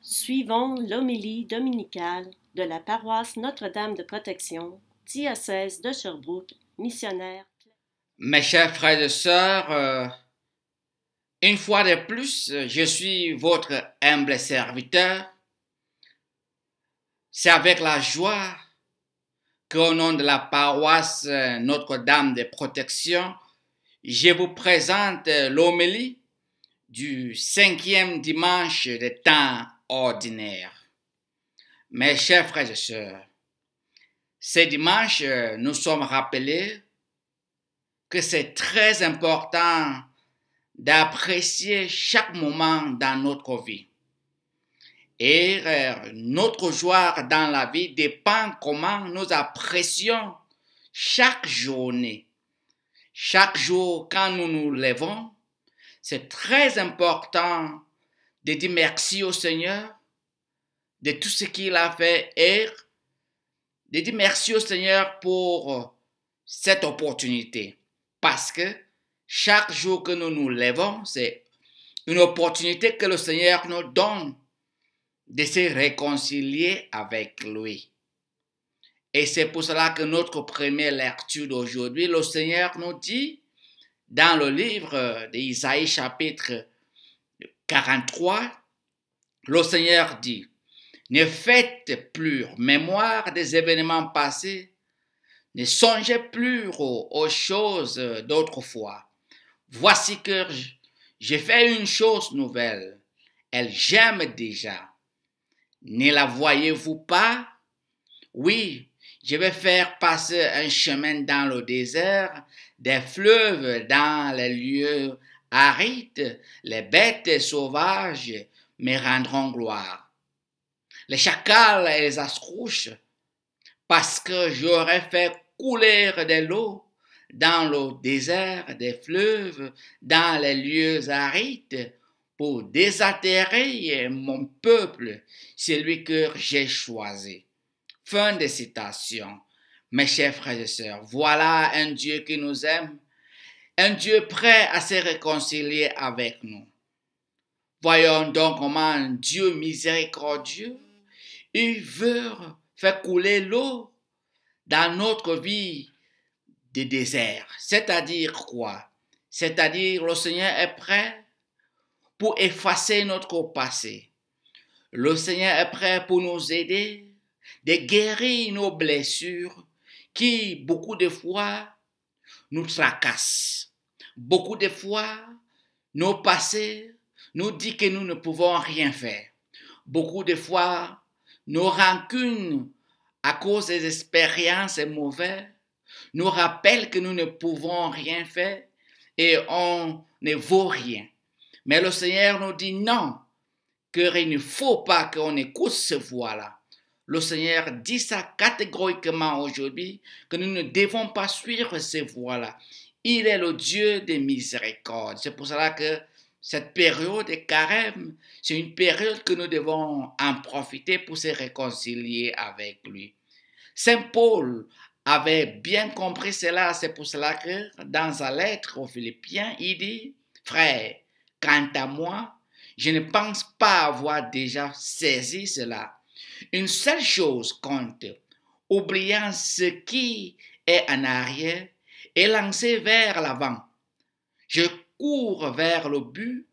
Suivons l'homélie dominicale de la paroisse Notre-Dame de Protection, diocèse de Sherbrooke, missionnaire. Mes chers frères et sœurs, une fois de plus, je suis votre humble serviteur. C'est avec la joie qu'au nom de la paroisse Notre-Dame de Protection, je vous présente l'homélie du 5e dimanche des temps ordinaires. Mes chers frères et sœurs, ce dimanche, nous sommes rappelés que c'est très important d'apprécier chaque moment dans notre vie. Et notre joie dans la vie dépend comment nous apprécions chaque journée. Chaque jour, quand nous nous levons, c'est très important de dire merci au Seigneur de tout ce qu'il a fait et de dire merci au Seigneur pour cette opportunité. Parce que chaque jour que nous nous levons, c'est une opportunité que le Seigneur nous donne de se réconcilier avec lui. Et c'est pour cela que notre première lecture d'aujourd'hui, le Seigneur nous dit, dans le livre d'Isaïe chapitre 43, le Seigneur dit, « Ne faites plus mémoire des événements passés, ne songez plus aux choses d'autrefois. Voici que j'ai fait une chose nouvelle, elle germe déjà. Ne la voyez-vous pas? Oui, je vais faire passer un chemin dans le désert, des fleuves dans les lieux arides, les bêtes sauvages me rendront gloire. Les chacals et les ascrouches, parce que j'aurais fait couler de l'eau dans le désert, des fleuves, dans les lieux arides, pour désaltérer mon peuple, celui que j'ai choisi. » Fin de citation. Mes chers frères et sœurs, voilà un Dieu qui nous aime, un Dieu prêt à se réconcilier avec nous. Voyons donc comment un Dieu miséricordieux, il veut faire couler l'eau dans notre vie de désert. C'est-à-dire quoi? C'est-à-dire le Seigneur est prêt pour effacer notre passé. Le Seigneur est prêt pour nous aider de guérir nos blessures qui, beaucoup de fois, nous tracassent. Beaucoup de fois, nos passés nous disent que nous ne pouvons rien faire. Beaucoup de fois, nos rancunes à cause des expériences mauvaises nous rappellent que nous ne pouvons rien faire et on ne vaut rien. Mais le Seigneur nous dit non, qu'il ne faut pas qu'on écoute ce voix-là. Le Seigneur dit ça catégoriquement aujourd'hui, que nous ne devons pas suivre ces voies-là. Il est le Dieu des miséricordes. C'est pour cela que cette période de carême, c'est une période que nous devons en profiter pour se réconcilier avec lui. Saint Paul avait bien compris cela. C'est pour cela que dans sa lettre aux Philippiens, il dit, « Frère, quant à moi, je ne pense pas avoir déjà saisi cela. Une seule chose compte, oubliant ce qui est en arrière et lancé vers l'avant. Je cours vers le but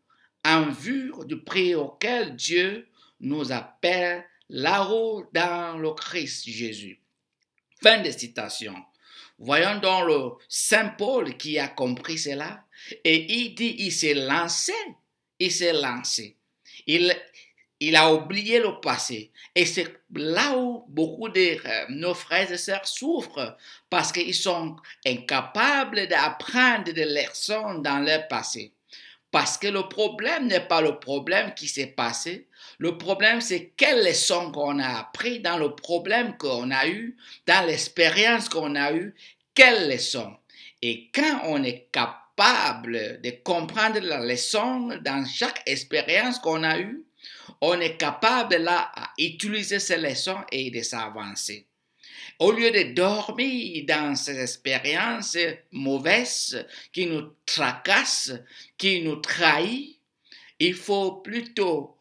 en vue du prix auquel Dieu nous appelle là-haut dans le Christ Jésus. » Fin de citation. Voyons donc le Saint Paul qui a compris cela et il dit il s'est lancé. Il a oublié le passé. Et c'est là où beaucoup de nos frères et sœurs souffrent parce qu'ils sont incapables d'apprendre des leçons dans leur passé. Parce que le problème n'est pas le problème qui s'est passé. Le problème, c'est quelles leçons qu'on a appris dans le problème qu'on a eu, dans l'expérience qu'on a eue, quelles leçons. Et quand on est capable de comprendre la leçon dans chaque expérience qu'on a eue, on est capable là à utiliser ces leçons et de s'avancer. Au lieu de dormir dans ces expériences mauvaises qui nous tracassent, qui nous trahissent, il faut plutôt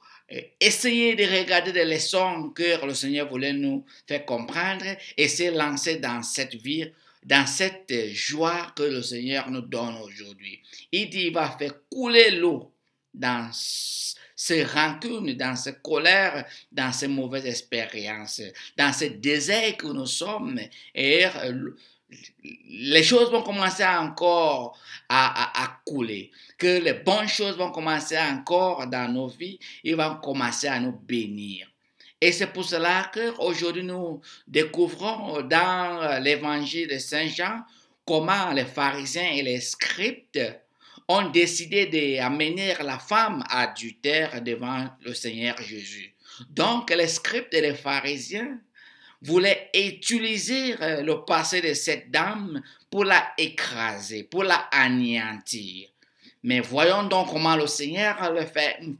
essayer de regarder des leçons que le Seigneur voulait nous faire comprendre et se lancer dans cette vie, dans cette joie que le Seigneur nous donne aujourd'hui. Il dit, il va faire couler l'eau dans ces rancunes, dans ces colères, dans ces mauvaises expériences, dans ce désert que nous sommes. Et les choses vont commencer encore à couler, que les bonnes choses vont commencer encore dans nos vies, ils vont commencer à nous bénir. Et c'est pour cela qu'aujourd'hui nous découvrons dans l'évangile de Saint Jean comment les pharisiens et les scribes ont décidé d'amener la femme adultère devant le Seigneur Jésus. Donc les scribes et les pharisiens voulait utiliser le passé de cette dame pour la écraser, pour la anéantir. Mais voyons donc comment le Seigneur le fait une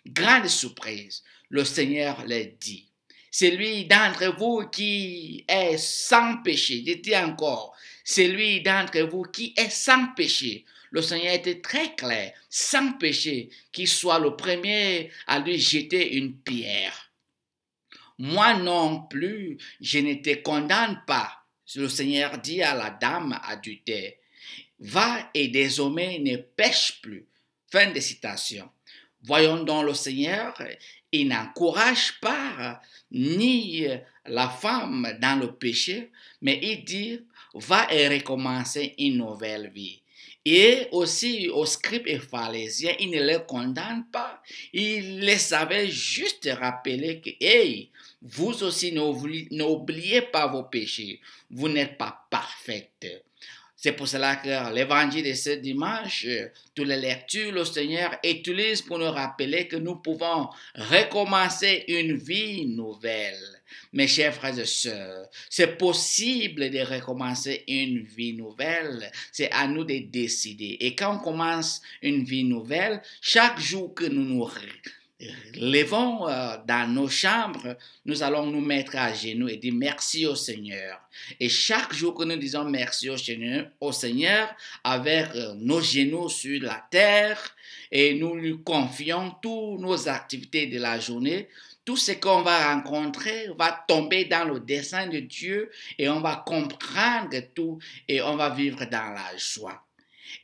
grande surprise. Le Seigneur leur dit, celui d'entre vous qui est sans péché, je dis encore, celui d'entre vous qui est sans péché, le Seigneur était très clair, sans péché, qu'il soit le premier à lui jeter une pierre. Moi non plus, je ne te condamne pas. Le Seigneur dit à la dame adultère, va et désormais ne pêche plus. Fin de citation. Voyons donc le Seigneur, il n'encourage pas ni la femme dans le péché, mais il dit, va et recommencer une nouvelle vie. Et aussi aux scribes et pharisiens, il ne les condamne pas. Il les avait juste rappelé que, hey, vous aussi n'oubliez pas vos péchés. Vous n'êtes pas parfaite. C'est pour cela que l'évangile de ce dimanche, toutes les lectures, le Seigneur utilise pour nous rappeler que nous pouvons recommencer une vie nouvelle. Mes chers frères et sœurs, c'est possible de recommencer une vie nouvelle. C'est à nous de décider. Et quand on commence une vie nouvelle, chaque jour que nous nous levons dans nos chambres, nous allons nous mettre à genoux et dire merci au Seigneur. Et chaque jour que nous disons merci au Seigneur avec nos genoux sur la terre et nous lui confions toutes nos activités de la journée, tout ce qu'on va rencontrer va tomber dans le dessein de Dieu et on va comprendre tout et on va vivre dans la joie.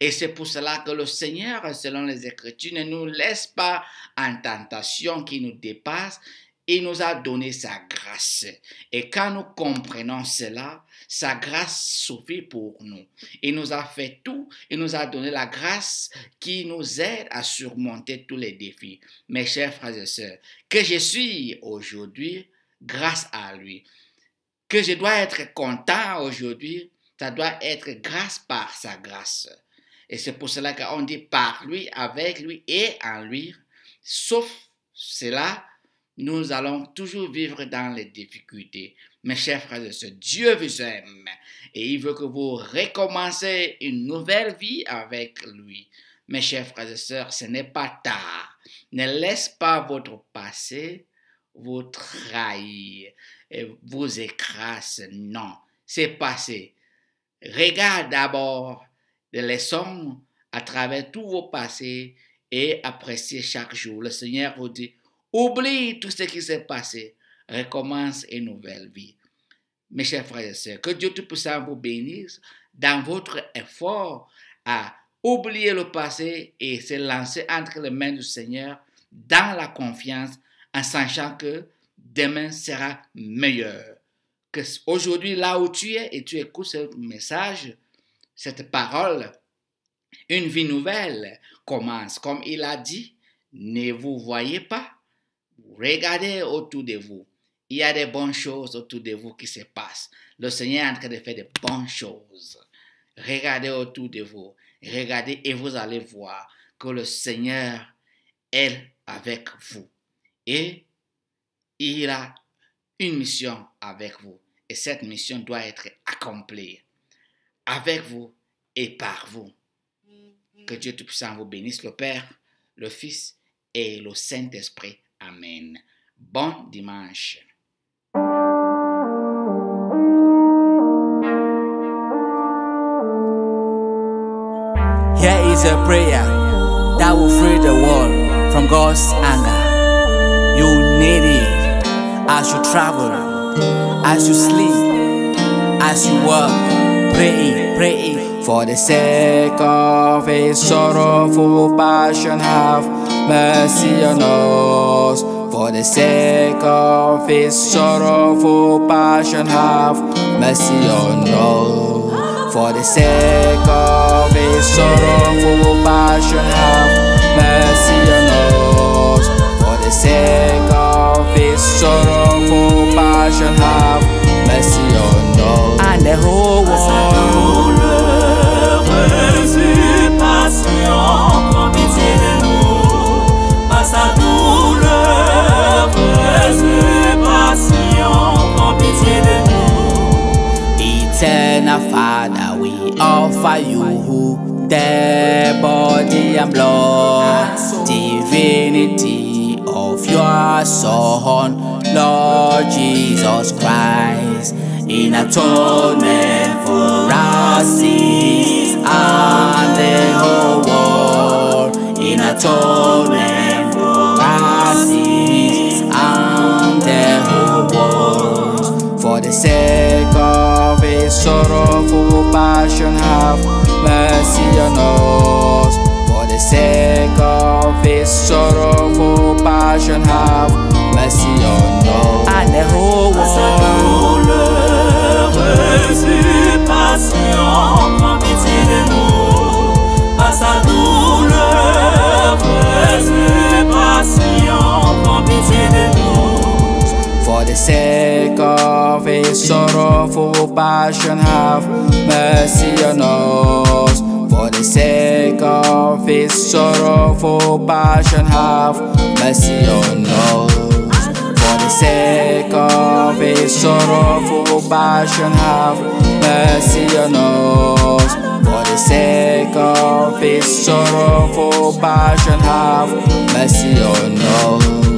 Et c'est pour cela que le Seigneur, selon les Écritures, ne nous laisse pas en tentation qui nous dépasse. Il nous a donné sa grâce. Et quand nous comprenons cela, sa grâce suffit pour nous. Il nous a fait tout. Il nous a donné la grâce qui nous aide à surmonter tous les défis. Mes chers frères et sœurs, que je suis aujourd'hui grâce à lui. Que je dois être content aujourd'hui, ça doit être grâce par sa grâce. Et c'est pour cela qu'on dit par lui, avec lui et en lui. Sauf cela, nous allons toujours vivre dans les difficultés. Mes chers frères et sœurs, Dieu vous aime et il veut que vous recommencez une nouvelle vie avec lui. Mes chers frères et sœurs, ce n'est pas tard. Ne laissez pas votre passé vous trahir et vous écraser. Non, c'est passé. Regarde d'abord des leçons à travers tous vos passés et appréciez chaque jour. Le Seigneur vous dit, oublie tout ce qui s'est passé, recommence une nouvelle vie. Mes chers frères et sœurs, que Dieu Tout-Puissant vous bénisse dans votre effort à oublier le passé et se lancer entre les mains du Seigneur dans la confiance en sachant que demain sera meilleur. Que aujourd'hui, là où tu es et tu écoutes ce message, cette parole, une vie nouvelle commence. Comme il a dit, ne vous voyez pas, regardez autour de vous. Il y a des bonnes choses autour de vous qui se passent. Le Seigneur est en train de faire de bonnes choses. Regardez autour de vous. Regardez et vous allez voir que le Seigneur est avec vous. Et il a une mission avec vous. Et cette mission doit être accomplie avec vous et par vous. Que Dieu Tout-Puissant vous bénisse, le Père, le Fils et le Saint-Esprit. Amen. Bon dimanche. Here is a prayer that will free the world from God's anger. As you travel, as you sleep, as you work, pray for the sake of His sorrowful passion. Have mercy on us. For the sake of His sorrowful passion. Have mercy on us. For the sake of His sorrowful passion. Have mercy on us. For the sake of His sorrowful passion. Have mercy on us. And the whole world. Eternal Father, we offer you the body and blood, divinity of your Son, Lord Jesus Christ, in atonement for our sins and the whole world, in atonement for our sins and the whole world. For the sake of His sorrowful passion, have mercy on us. For the sake of His sorrowful passion, have mercy on us. And the whole world. For the sake of His sorrowful passion, have mercy on us. For the sake of His sorrowful passion, have mercy on us. For the sake of His sorrowful passion, have mercy on us. For the sake of His sorrowful passion, have mercy on us.